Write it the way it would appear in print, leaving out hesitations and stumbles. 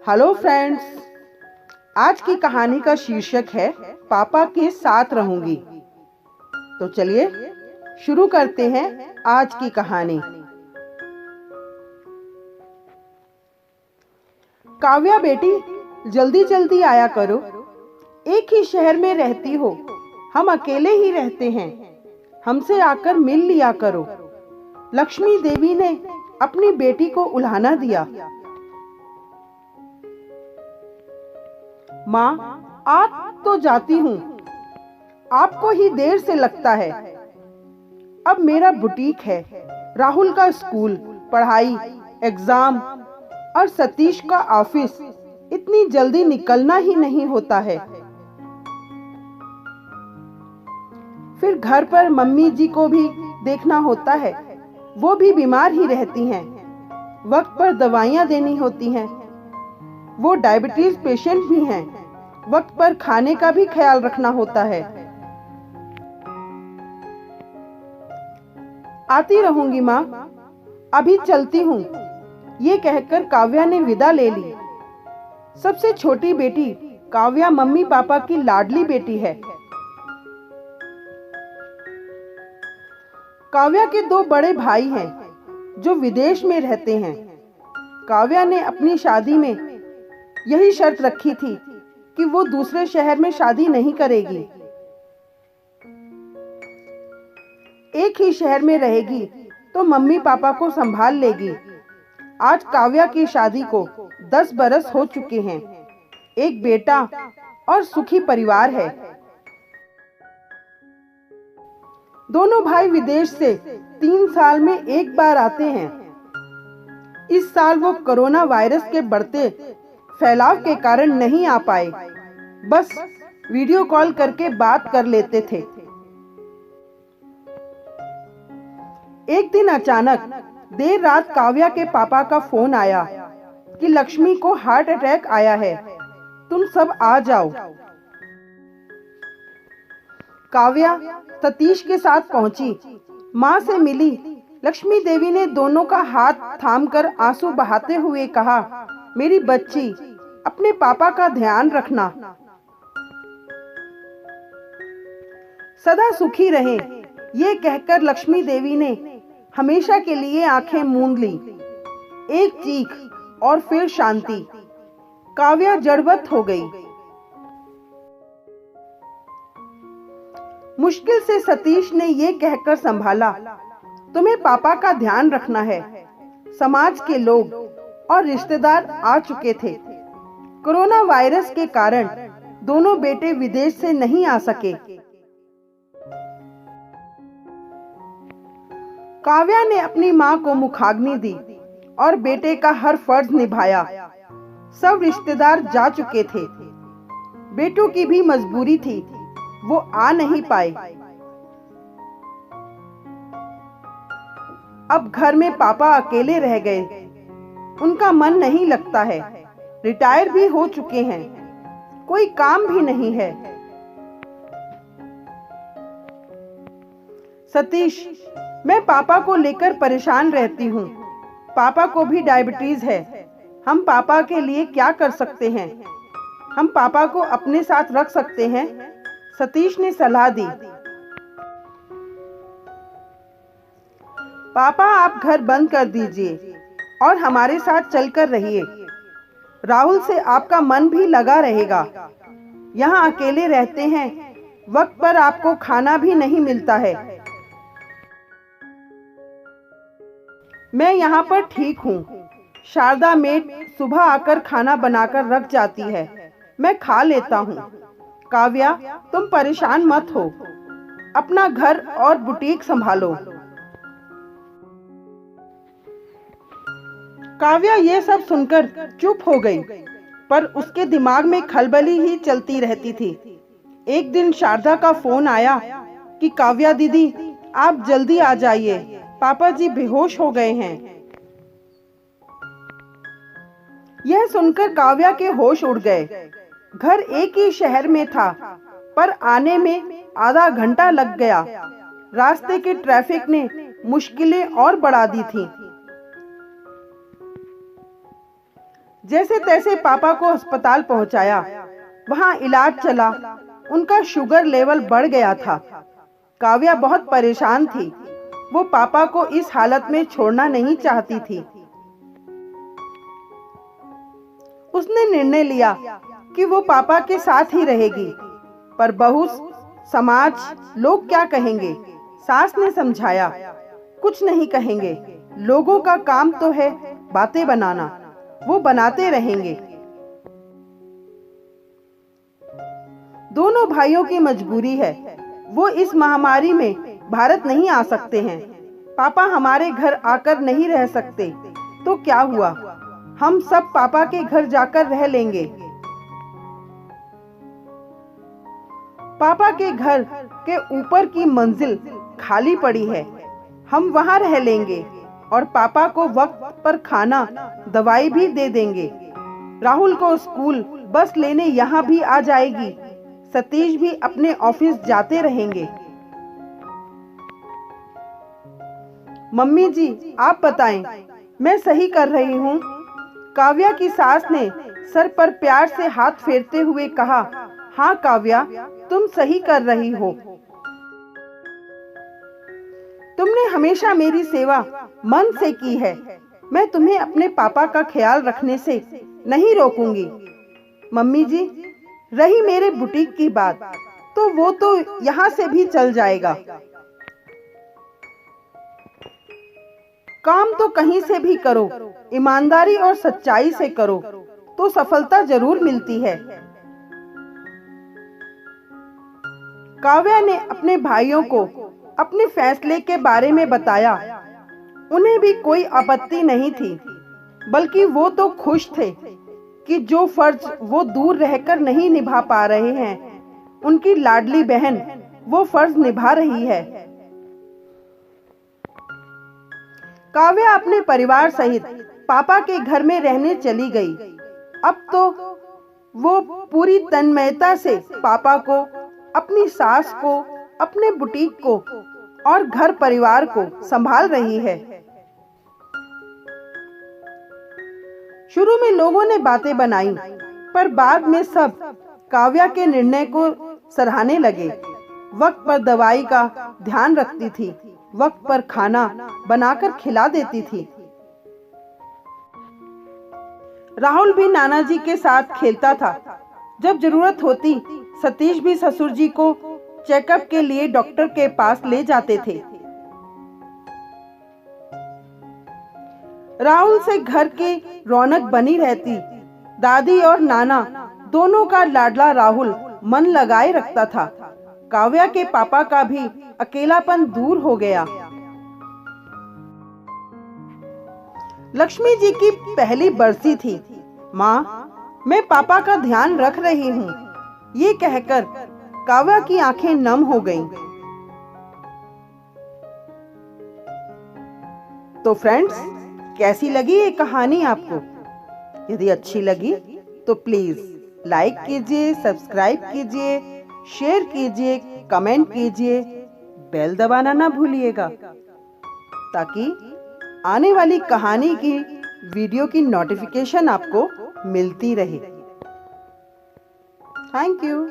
Hello friends, आज की कहानी का शीर्षक है पापा के साथ रहूंगी। तो चलिए शुरू करते हैं आज की कहानी। काव्या बेटी, जल्दी जल्दी आया करो। एक ही शहर में रहती हो, हम अकेले ही रहते हैं। हमसे आकर मिल लिया करो। लक्ष्मी देवी ने अपनी बेटी को उल्हाना दिया। माँ, आ तो जाती हूँ, आपको ही देर से लगता है। अब मेरा बुटीक है, राहुल का स्कूल, पढ़ाई, एग्जाम और सतीश का ऑफिस, इतनी जल्दी निकलना ही नहीं होता है। फिर घर पर मम्मी जी को भी देखना होता है, वो भी बीमार ही रहती हैं। वक्त पर दवाइयाँ देनी होती हैं। वो डायबिटीज पेशेंट भी हैं। वक्त पर खाने का भी ख्याल रखना होता है। आती रहूंगी माँ, अभी चलती हूँ। ये कहकर काव्या ने विदा ले ली। सबसे छोटी बेटी काव्या मम्मी पापा की लाडली बेटी है। काव्या के दो बड़े भाई हैं जो विदेश में रहते हैं। काव्या ने अपनी शादी में यही शर्त रखी थी कि वो दूसरे शहर में शादी नहीं करेगी, एक ही शहर में रहेगी तो मम्मी पापा को संभाल लेगी। आज काव्या की शादी को 10 बरस हो चुके हैं। एक बेटा और सुखी परिवार है। दोनों भाई विदेश से 3 साल में एक बार आते हैं। इस साल वो कोरोना वायरस के बढ़ते फैलाव के कारण नहीं आ पाए, बस वीडियो कॉल करके बात कर लेते थे। एक दिन अचानक देर रात काव्या के पापा का फोन आया कि लक्ष्मी को हार्ट अटैक आया है, तुम सब आ जाओ। काव्या सतीश के साथ पहुंची, माँ से मिली। लक्ष्मी देवी ने दोनों का हाथ थामकर आंसू बहाते हुए कहा, मेरी बच्ची, अपने पापा का ध्यान रखना, सदा सुखी रहे। ये कहकर लक्ष्मी देवी ने हमेशा के लिए आंखें मूंद ली। एक चीख और फिर शांति। काव्या जड़वत हो गई। मुश्किल से सतीश ने ये कहकर संभाला, तुम्हें पापा का ध्यान रखना है। समाज के लोग और रिश्तेदार आ चुके थे। कोरोना वायरस के कारण दोनों बेटे विदेश से नहीं आ सके। काव्या ने अपनी माँ को मुखाग्नि दी और बेटे का हर फर्ज निभाया। सब रिश्तेदार जा चुके थे। बेटों की भी मजबूरी थी, वो आ नहीं पाए। अब घर में पापा अकेले रह गए। उनका मन नहीं लगता है। रिटायर भी हो चुके हैं, कोई काम भी नहीं है। सतीश, मैं पापा को लेकर परेशान रहती हूँ। पापा को भी डायबिटीज है। हम पापा के लिए क्या कर सकते हैं? हम पापा को अपने साथ रख सकते हैं, सतीश ने सलाह दी। पापा, आप घर बंद कर दीजिए और हमारे साथ चलकर रहिए। राहुल से आपका मन भी लगा रहेगा। यहाँ अकेले रहते हैं, वक्त पर आपको खाना भी नहीं मिलता है। मैं यहाँ पर ठीक हूँ। शारदा मेड सुबह आकर खाना बनाकर रख जाती है, मैं खा लेता हूँ। काव्या, तुम परेशान मत हो, अपना घर और बुटीक संभालो। काव्या ये सब सुनकर चुप हो गई, पर उसके दिमाग में खलबली ही चलती रहती थी। एक दिन शारदा का फोन आया कि काव्या दीदी, आप जल्दी आ जाइए, पापा जी बेहोश हो गए हैं। यह सुनकर काव्या के होश उड़ गए। घर एक ही शहर में था, पर आने में आधा घंटा लग गया। रास्ते के ट्रैफिक ने मुश्किलें और बढ़ा दी थी। जैसे तैसे पापा को अस्पताल पहुंचाया। वहां इलाज चला। उनका शुगर लेवल बढ़ गया था। काव्या बहुत परेशान थी। वो पापा को इस हालत में छोड़ना नहीं चाहती थी। उसने निर्णय लिया कि वो पापा के साथ ही रहेगी। पर बहू, समाज, लोग क्या कहेंगे? सास ने समझाया, कुछ नहीं कहेंगे। लोगों का काम तो है बातें बनाना, वो बनाते रहेंगे। दोनों भाइयों की मजबूरी है। वो इस महामारी में भारत नहीं आ सकते हैं। पापा हमारे घर आकर नहीं रह सकते तो क्या हुआ? हम सब पापा के घर जाकर रह लेंगे। पापा के घर के ऊपर की मंजिल खाली पड़ी है। हम वहां रह लेंगे और पापा को वक्त पर खाना, दवाई भी दे देंगे। राहुल को स्कूल बस लेने यहाँ भी आ जाएगी। सतीश भी अपने ऑफिस जाते रहेंगे। मम्मी जी, आप बताएं, मैं सही कर रही हूँ? काव्या की सास ने सर पर प्यार से हाथ फेरते हुए कहा, हाँ काव्या, तुम सही कर रही हो। तुमने हमेशा मेरी सेवा मन से की है। मैं तुम्हें अपने पापा का ख्याल रखने से नहीं रोकूंगी। मम्मी जी, रही मेरे बुटीक की बात, तो वो तो यहाँ से भी चल जाएगा। काम तो कहीं से भी करो, ईमानदारी और सच्चाई से करो तो सफलता जरूर मिलती है। काव्या ने अपने भाइयों को अपने फैसले के बारे में बताया। उन्हें भी कोई आपत्ति नहीं थी, बल्कि वो तो खुश थे कि जो फर्ज वो दूर रहकर नहीं निभा पा रहे हैं, उनकी लाडली बहन वो फर्ज निभा रही है। काव्या अपने परिवार सहित पापा के घर में रहने चली गई। अब तो वो पूरी तन्मयता से पापा को, अपनी सास को, अपने बुटीक को और घर परिवार को संभाल रही है। शुरू में लोगों ने बातें बनाई, पर बाद में सब काव्या के निर्णय को सराहने लगे। वक्त पर दवाई का ध्यान रखती थी, वक्त पर खाना बनाकर खिला देती थी। राहुल भी नाना जी के साथ खेलता था। जब जरूरत होती, सतीश भी ससुर जी को चेकअप के लिए डॉक्टर के पास ले जाते थे। राहुल से घर की रौनक बनी रहती। दादी और नाना दोनों का लाडला राहुल मन लगाए रखता था। काव्या के पापा का भी अकेलापन दूर हो गया। लक्ष्मी जी की पहली बरसी थी। माँ, मैं पापा का ध्यान रख रही हूँ, ये कहकर काव्या की आंखें नम हो गईं। तो फ्रेंड्स, कैसी लगी ये कहानी आपको? यदि अच्छी लगी तो प्लीज लाइक कीजिए, सब्सक्राइब कीजिए, शेयर कीजिए, कमेंट कीजिए, बेल दबाना ना भूलिएगा, ताकि आने वाली कहानी की वीडियो की नोटिफिकेशन आपको मिलती रहे। Thank you.